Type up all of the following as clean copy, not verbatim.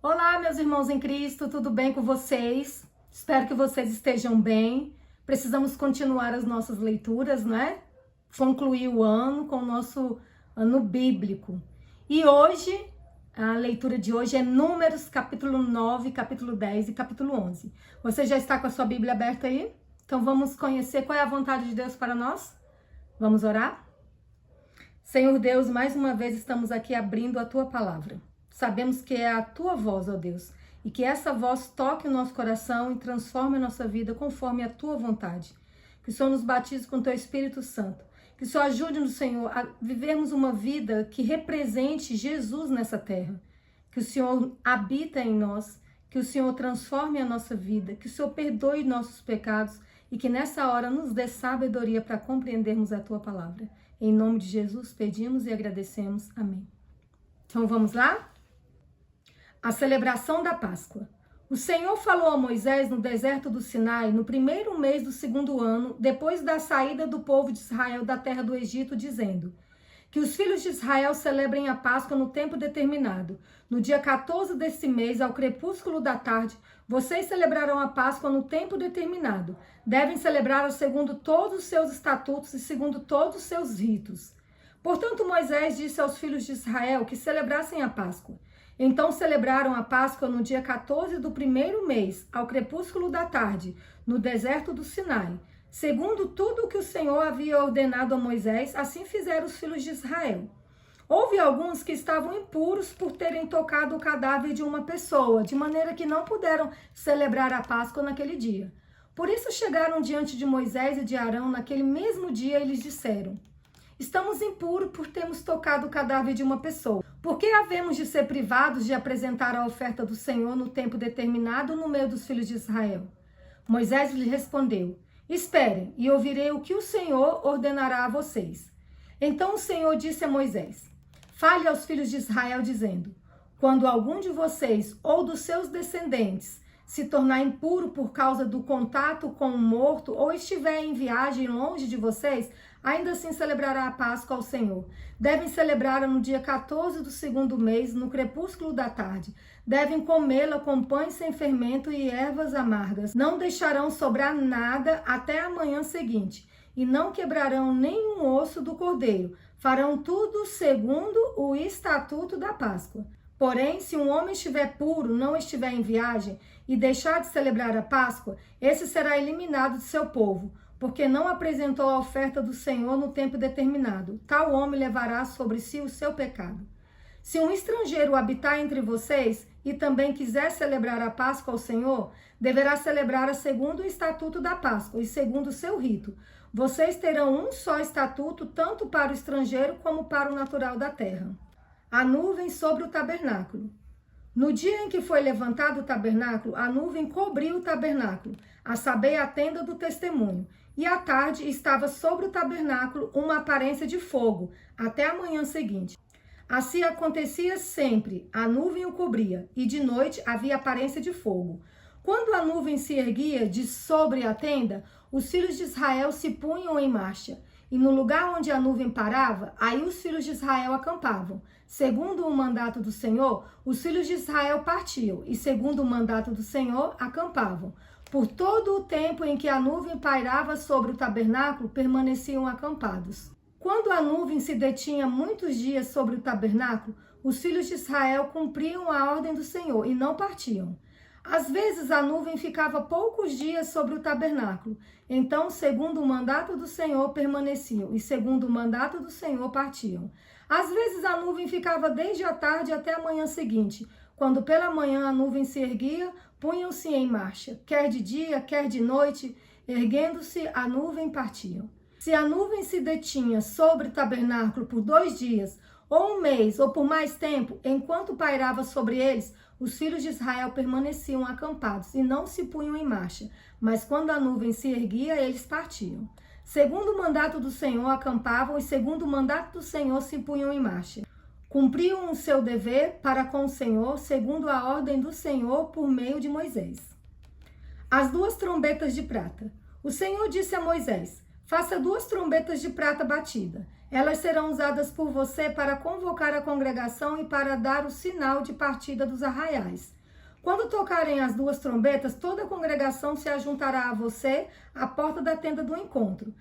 Olá, meus irmãos em Cristo, tudo bem com vocês? Espero que vocês estejam bem. Precisamos continuar as nossas leituras, né? Concluir o ano com o nosso ano bíblico. E hoje, a leitura de hoje é Números, capítulo 9, capítulo 10 e capítulo 11. Você já está com a sua Bíblia aberta aí? Então vamos conhecer qual é a vontade de Deus para nós? Vamos orar? Senhor Deus, mais uma vez estamos aqui abrindo a Tua palavra. Sabemos que é a Tua voz, ó Deus, e que essa voz toque o nosso coração e transforme a nossa vida conforme a Tua vontade. Que o Senhor nos batize com Teu Espírito Santo. Que o Senhor ajude-nos, Senhor, a vivermos uma vida que represente Jesus nessa terra. Que o Senhor habita em nós, que o Senhor transforme a nossa vida, que o Senhor perdoe nossos pecados e que nessa hora nos dê sabedoria para compreendermos a Tua palavra. Em nome de Jesus, pedimos e agradecemos. Amém. Então vamos lá? A celebração da Páscoa. O Senhor falou a Moisés no deserto do Sinai, no primeiro mês do segundo ano, depois da saída do povo de Israel da terra do Egito, dizendo: que os filhos de Israel celebrem a Páscoa no tempo determinado. No dia 14 desse mês, ao crepúsculo da tarde, vocês celebrarão a Páscoa no tempo determinado. Devem celebrar segundo todos os seus estatutos e segundo todos os seus ritos. Portanto, Moisés disse aos filhos de Israel que celebrassem a Páscoa. Então celebraram a Páscoa no dia 14 do primeiro mês, ao crepúsculo da tarde, no deserto do Sinai. Segundo tudo o que o Senhor havia ordenado a Moisés, assim fizeram os filhos de Israel. Houve alguns que estavam impuros por terem tocado o cadáver de uma pessoa, de maneira que não puderam celebrar a Páscoa naquele dia. Por isso chegaram diante de Moisés e de Arão naquele mesmo dia e lhes disseram: estamos impuros por termos tocado o cadáver de uma pessoa. Por que havemos de ser privados de apresentar a oferta do Senhor no tempo determinado no meio dos filhos de Israel? Moisés lhe respondeu: esperem, e ouvirei o que o Senhor ordenará a vocês. Então o Senhor disse a Moisés: fale aos filhos de Israel, dizendo: quando algum de vocês ou dos seus descendentes se tornar impuro por causa do contato com um morto, ou estiver em viagem longe de vocês, ainda assim celebrará a Páscoa ao Senhor. Devem celebrá-la no dia 14 do segundo mês, no crepúsculo da tarde. Devem comê-la com pães sem fermento e ervas amargas. Não deixarão sobrar nada até a manhã seguinte, e não quebrarão nenhum osso do cordeiro. Farão tudo segundo o estatuto da Páscoa. Porém, se um homem estiver puro, não estiver em viagem, e deixar de celebrar a Páscoa, esse será eliminado de seu povo, porque não apresentou a oferta do Senhor no tempo determinado. Tal homem levará sobre si o seu pecado. Se um estrangeiro habitar entre vocês e também quiser celebrar a Páscoa ao Senhor, deverá celebrar-a segundo o estatuto da Páscoa e segundo o seu rito. Vocês terão um só estatuto, tanto para o estrangeiro como para o natural da terra. A nuvem sobre o tabernáculo. No dia em que foi levantado o tabernáculo, a nuvem cobriu o tabernáculo, a saber, a tenda do testemunho. E à tarde estava sobre o tabernáculo uma aparência de fogo, até a manhã seguinte. Assim acontecia sempre, a nuvem o cobria, e de noite havia aparência de fogo. Quando a nuvem se erguia de sobre a tenda, os filhos de Israel se punham em marcha. E no lugar onde a nuvem parava, aí os filhos de Israel acampavam. Segundo o mandato do Senhor, os filhos de Israel partiam, e segundo o mandato do Senhor, acampavam. Por todo o tempo em que a nuvem pairava sobre o tabernáculo, permaneciam acampados. Quando a nuvem se detinha muitos dias sobre o tabernáculo, os filhos de Israel cumpriam a ordem do Senhor e não partiam. Às vezes a nuvem ficava poucos dias sobre o tabernáculo. Então, segundo o mandato do Senhor, permaneciam, e segundo o mandato do Senhor, partiam. Às vezes a nuvem ficava desde a tarde até a manhã seguinte. Quando pela manhã a nuvem se erguia, punham-se em marcha, quer de dia, quer de noite, erguendo-se a nuvem, partiam. Se a nuvem se detinha sobre o tabernáculo por 2 dias, ou 1 mês, ou por mais tempo, enquanto pairava sobre eles, os filhos de Israel permaneciam acampados e não se punham em marcha, mas quando a nuvem se erguia, eles partiam. Segundo o mandato do Senhor, acampavam, e segundo o mandato do Senhor, se punham em marcha. Cumpriam o seu dever para com o Senhor, segundo a ordem do Senhor, por meio de Moisés. As 2 trombetas de prata. O Senhor disse a Moisés: faça 2 trombetas de prata batida. Elas serão usadas por você para convocar a congregação e para dar o sinal de partida dos arraiais. Quando tocarem as 2 trombetas, toda a congregação se ajuntará a você à porta da tenda do encontro.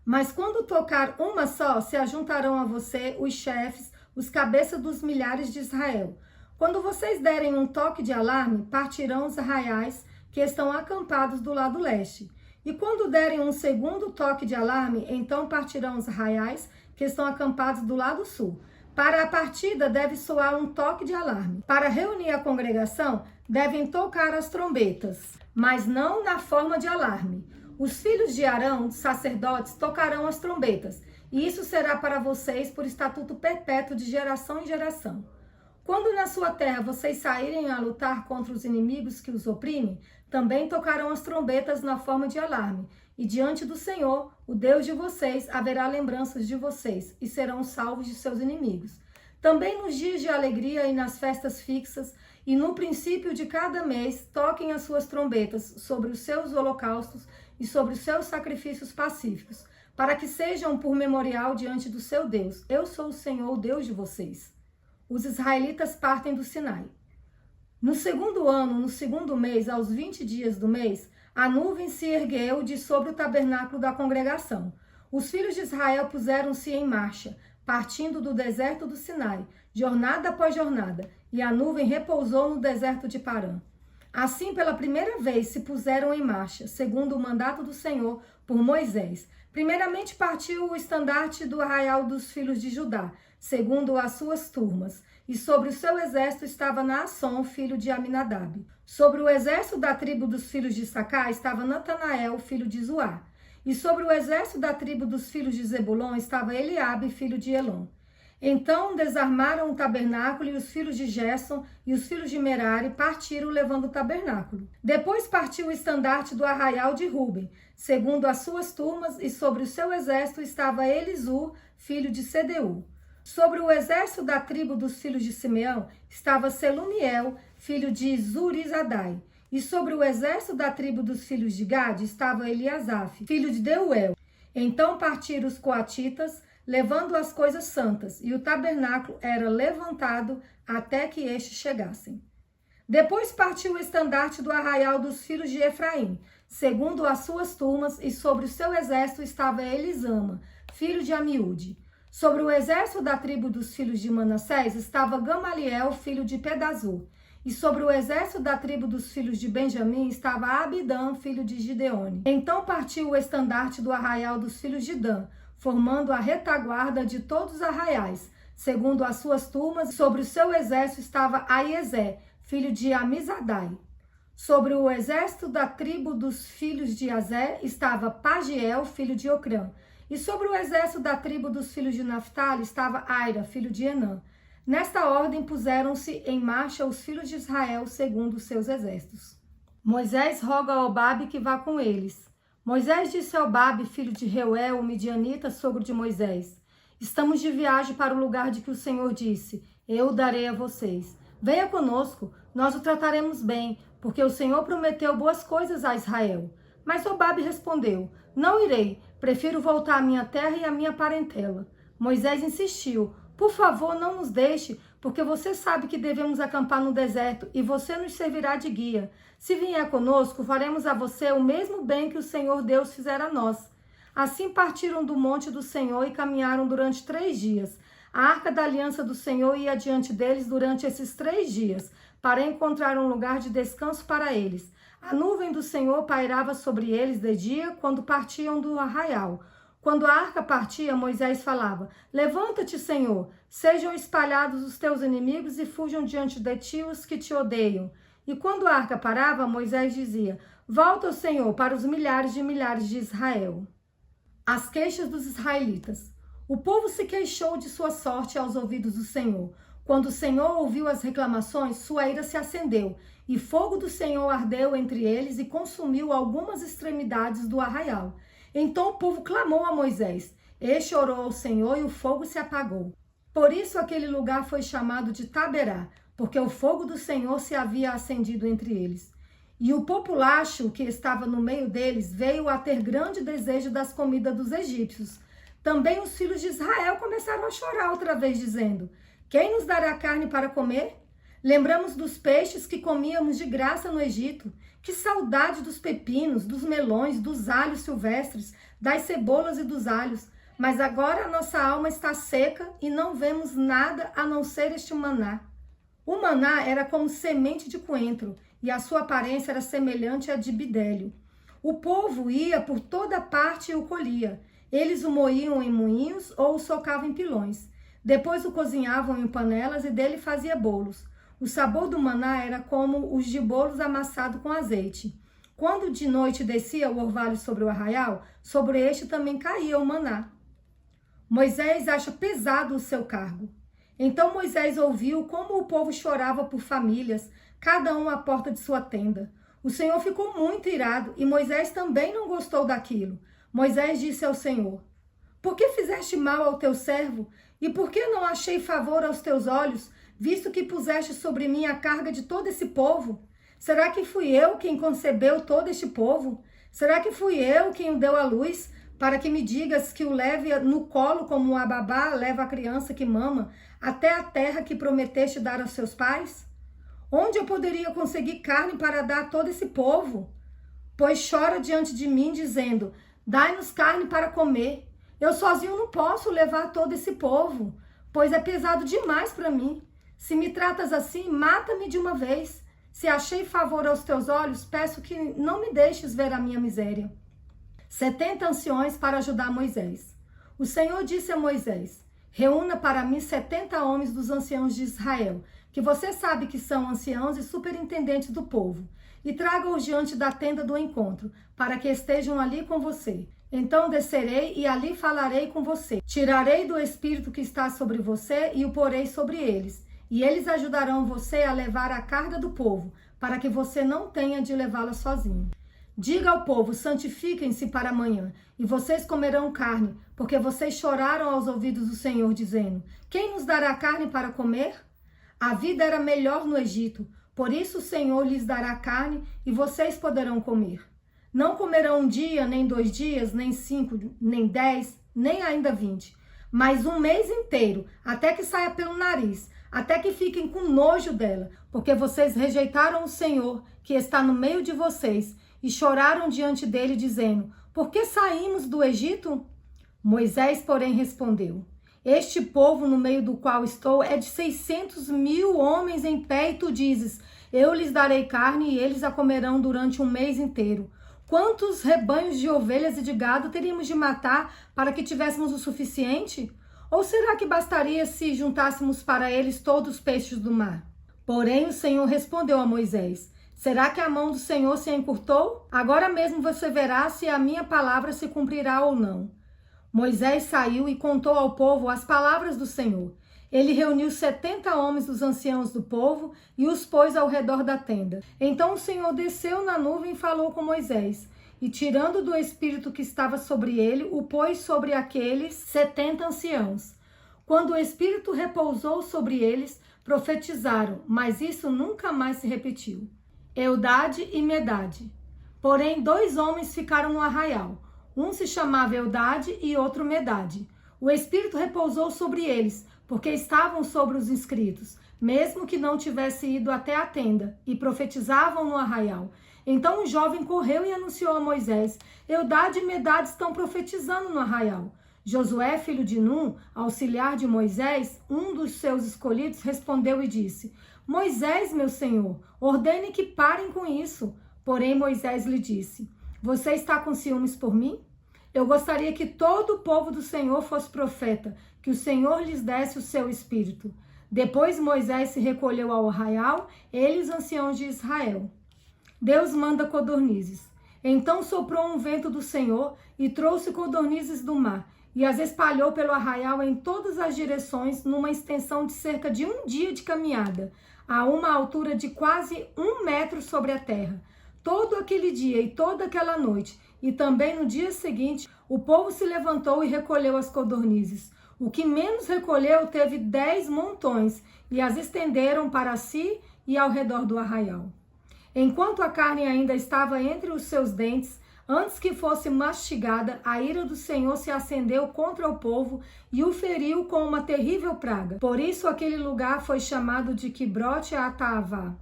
Mas quando tocar uma só, se ajuntarão a você os chefes, os cabeças dos milhares de Israel. Quando vocês derem um toque de alarme, partirão os arraiais que estão acampados do lado leste. E quando derem um segundo toque de alarme, então partirão os arraiais que estão acampados do lado sul. Para a partida deve soar um toque de alarme. Para reunir a congregação, devem tocar as trombetas, mas não na forma de alarme. Os filhos de Arão, sacerdotes, tocarão as trombetas, e isso será para vocês por estatuto perpétuo de geração em geração. Quando na sua terra vocês saírem a lutar contra os inimigos que os oprimem, também tocarão as trombetas na forma de alarme, e diante do Senhor, o Deus de vocês, haverá lembranças de vocês, e serão salvos de seus inimigos. Também nos dias de alegria e nas festas fixas, e no princípio de cada mês, toquem as suas trombetas sobre os seus holocaustos e sobre os seus sacrifícios pacíficos, para que sejam por memorial diante do seu Deus. Eu sou o Senhor, o Deus de vocês. Os israelitas partem do Sinai. No segundo ano, no segundo mês, aos 20 dias do mês, a nuvem se ergueu de sobre o tabernáculo da congregação. Os filhos de Israel puseram-se em marcha, partindo do deserto do Sinai, jornada após jornada, e a nuvem repousou no deserto de Parã. Assim, pela primeira vez, se puseram em marcha, segundo o mandato do Senhor por Moisés. Primeiramente partiu o estandarte do arraial dos filhos de Judá, segundo as suas turmas, e sobre o seu exército estava Naasson, filho de Aminadab. Sobre o exército da tribo dos filhos de Sacá estava Natanael, filho de Zuá. E sobre o exército da tribo dos filhos de Zebulon estava Eliabe, filho de Elon. Então desarmaram o tabernáculo, e os filhos de Gerson e os filhos de Merari partiram levando o tabernáculo. Depois partiu o estandarte do arraial de Ruben, segundo as suas turmas, e sobre o seu exército estava Elisur, filho de Sedeu. Sobre o exército da tribo dos filhos de Simeão estava Selumiel, filho de Zurizadai. E sobre o exército da tribo dos filhos de Gade estava Eliasaf, filho de Deuel. Então partiram os coatitas, levando as coisas santas, e o tabernáculo era levantado até que estes chegassem. Depois partiu o estandarte do arraial dos filhos de Efraim, segundo as suas turmas, e sobre o seu exército estava Elisama, filho de Amiúde. Sobre o exército da tribo dos filhos de Manassés estava Gamaliel, filho de Pedazur. E sobre o exército da tribo dos filhos de Benjamim estava Abidã, filho de Gideone. Então partiu o estandarte do arraial dos filhos de Dan, formando a retaguarda de todos os arraiais, segundo as suas turmas. Sobre o seu exército estava Aiezé, filho de Amizadai. Sobre o exército da tribo dos filhos de Azé estava Pagiel, filho de Ocrã. E sobre o exército da tribo dos filhos de Naftali estava Aira, filho de Enã. Nesta ordem puseram-se em marcha os filhos de Israel segundo os seus exércitos. Moisés roga a Obabe que vá com eles. Moisés disse a Obabe, filho de Reuel, o midianita, sogro de Moisés: estamos de viagem para o lugar de que o Senhor disse: eu o darei a vocês. Venha conosco, nós o trataremos bem, porque o Senhor prometeu boas coisas a Israel. Mas Obabe respondeu: não irei, prefiro voltar à minha terra e à minha parentela. Moisés insistiu: por favor, não nos deixe, porque você sabe que devemos acampar no deserto e você nos servirá de guia. Se vier conosco, faremos a você o mesmo bem que o Senhor Deus fizera a nós. Assim partiram do monte do Senhor e caminharam durante 3 dias. A arca da aliança do Senhor ia diante deles durante esses 3 dias, para encontrar um lugar de descanso para eles. A nuvem do Senhor pairava sobre eles de dia, quando partiam do arraial. Quando a arca partia, Moisés falava: levanta-te, Senhor, sejam espalhados os teus inimigos e fujam diante de ti os que te odeiam. E quando a arca parava, Moisés dizia: volta, Senhor, para os milhares de Israel. As queixas dos israelitas. O povo se queixou de sua sorte aos ouvidos do Senhor. Quando o Senhor ouviu as reclamações, sua ira se acendeu, e fogo do Senhor ardeu entre eles e consumiu algumas extremidades do arraial. Então o povo clamou a Moisés. Este orou ao Senhor e o fogo se apagou. Por isso aquele lugar foi chamado de Taberá, porque o fogo do Senhor se havia acendido entre eles. E o populacho que estava no meio deles veio a ter grande desejo das comidas dos egípcios. também os filhos de Israel começaram a chorar outra vez, dizendo: quem nos dará carne para comer? Lembramos dos peixes que comíamos de graça no Egito. Que saudade dos pepinos, dos melões, dos alhos silvestres, das cebolas e dos alhos. Mas agora a nossa alma está seca e não vemos nada a não ser este maná. O maná era como semente de coentro e a sua aparência era semelhante à de bidélio. O povo ia por toda parte e o colhia. Eles o moíam em moinhos ou o socavam em pilões. Depois o cozinhavam em panelas e dele fazia bolos. O sabor do maná era como os de bolos amassados com azeite. Quando de noite descia o orvalho sobre o arraial, sobre este também caía o maná. Moisés acha pesado o seu cargo. Então Moisés ouviu como o povo chorava por famílias, cada um à porta de sua tenda. O Senhor ficou muito irado e Moisés também não gostou daquilo. Moisés disse ao Senhor: por que fizeste mal ao teu servo? E por que não achei favor aos teus olhos, visto que puseste sobre mim a carga de todo esse povo? Será que fui eu quem concebeu todo este povo? Será que fui eu quem o deu à luz, para que me digas que o leve no colo como a babá leva a criança que mama, até a terra que prometeste dar aos seus pais? Onde eu poderia conseguir carne para dar a todo esse povo? Pois chora diante de mim, dizendo: dai-nos carne para comer. Eu sozinho não posso levar todo esse povo, pois é pesado demais para mim. Se me tratas assim, mata-me de uma vez. Se achei favor aos teus olhos, peço que não me deixes ver a minha miséria. 70 anciões para ajudar Moisés. O Senhor disse a Moisés: reúna para mim 70 homens dos anciãos de Israel, que você sabe que são anciãos e superintendentes do povo, e traga-os diante da tenda do encontro, para que estejam ali com você. Então descerei e ali falarei com você. Tirarei do espírito que está sobre você e o porei sobre eles. E eles ajudarão você a levar a carga do povo, para que você não tenha de levá-la sozinho. Diga ao povo: santifiquem-se para amanhã, e vocês comerão carne, porque vocês choraram aos ouvidos do Senhor, dizendo: quem nos dará carne para comer? A vida era melhor no Egito, por isso o Senhor lhes dará carne, e vocês poderão comer. Não comerão 1 dia, nem 2 dias, nem 5, nem 10, nem ainda 20, mas 1 mês inteiro, até que saia pelo nariz, até que fiquem com nojo dela, porque vocês rejeitaram o Senhor, que está no meio de vocês, e choraram diante dele, dizendo: por que saímos do Egito? Moisés, porém, respondeu: este povo no meio do qual estou é de 600.000 homens em pé, e tu dizes: eu lhes darei carne e eles a comerão durante 1 mês inteiro. Quantos rebanhos de ovelhas e de gado teríamos de matar para que tivéssemos o suficiente? Ou será que bastaria se juntássemos para eles todos os peixes do mar? Porém o Senhor respondeu a Moisés: será que a mão do Senhor se encurtou? Agora mesmo você verá se a minha palavra se cumprirá ou não. Moisés saiu e contou ao povo as palavras do Senhor. Ele reuniu 70 homens dos anciãos do povo e os pôs ao redor da tenda. Então o Senhor desceu na nuvem e falou com Moisés. E tirando do espírito que estava sobre ele, o pôs sobre aqueles 70 anciãos. Quando o espírito repousou sobre eles, profetizaram, mas isso nunca mais se repetiu. Eldade e Medade. Porém, 2 homens ficaram no arraial. Um se chamava Eldade e outro Medade. O espírito repousou sobre eles, porque estavam sobre os inscritos, mesmo que não tivesse ido até a tenda, e profetizavam no arraial. Então o jovem correu e anunciou a Moisés: Eldade e Medade estão profetizando no arraial. Josué, filho de Num, auxiliar de Moisés, um dos seus escolhidos, respondeu e disse: Moisés, meu senhor, ordene que parem com isso. Porém Moisés lhe disse: você está com ciúmes por mim? Eu gostaria que todo o povo do Senhor fosse profeta, que o Senhor lhes desse o seu espírito. Depois Moisés se recolheu ao arraial, ele e os anciãos de Israel. Deus manda codornizes. Então soprou um vento do Senhor e trouxe codornizes do mar, e as espalhou pelo arraial em todas as direções, numa extensão de cerca de 1 dia de caminhada, a uma altura de quase 1 metro sobre a terra. Todo aquele dia e toda aquela noite, e também no dia seguinte, o povo se levantou e recolheu as codornizes. O que menos recolheu teve 10 montões, e as estenderam para si e ao redor do arraial. Enquanto a carne ainda estava entre os seus dentes, Antes que fosse mastigada, a ira do Senhor se acendeu contra o povo e o feriu com uma terrível praga. Por isso aquele lugar foi chamado de Quibrote Ataavá,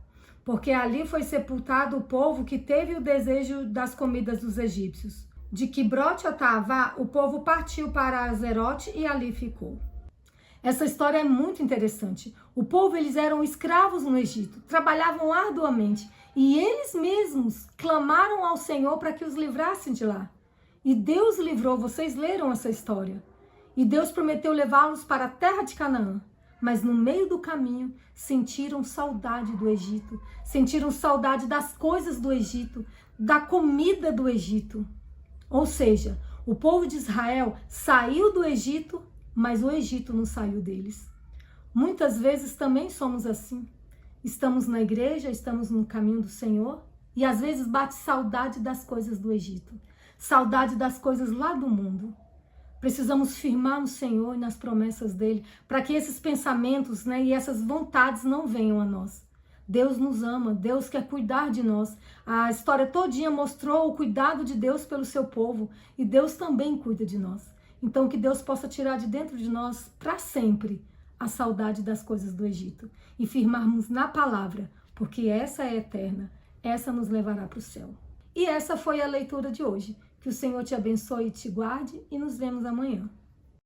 porque ali foi sepultado o povo que teve o desejo das comidas dos egípcios. De Quibrote Ataavá, o povo partiu para Azerote e ali ficou. Essa história é muito interessante. O povo, eles eram escravos no Egito, trabalhavam arduamente e eles mesmos clamaram ao Senhor para que os livrassem de lá. E Deus livrou, vocês leram essa história. E Deus prometeu levá-los para a terra de Canaã. Mas no meio do caminho sentiram saudade do Egito, sentiram saudade das coisas do Egito, da comida do Egito. Ou seja, o povo de Israel saiu do Egito, mas o Egito não saiu deles. Muitas vezes também somos assim. Estamos na igreja, estamos no caminho do Senhor e às vezes bate saudade das coisas do Egito, saudade das coisas lá do mundo. Precisamos firmar no Senhor e nas promessas dele para que esses pensamentos, e essas vontades não venham a nós. Deus nos ama, Deus quer cuidar de nós. A história todinha mostrou o cuidado de Deus pelo seu povo e Deus também cuida de nós. Então que Deus possa tirar de dentro de nós para sempre a saudade das coisas do Egito e firmarmos na palavra, porque essa é eterna, essa nos levará para o céu. E essa foi a leitura de hoje. Que o Senhor te abençoe e te guarde e nos vemos amanhã.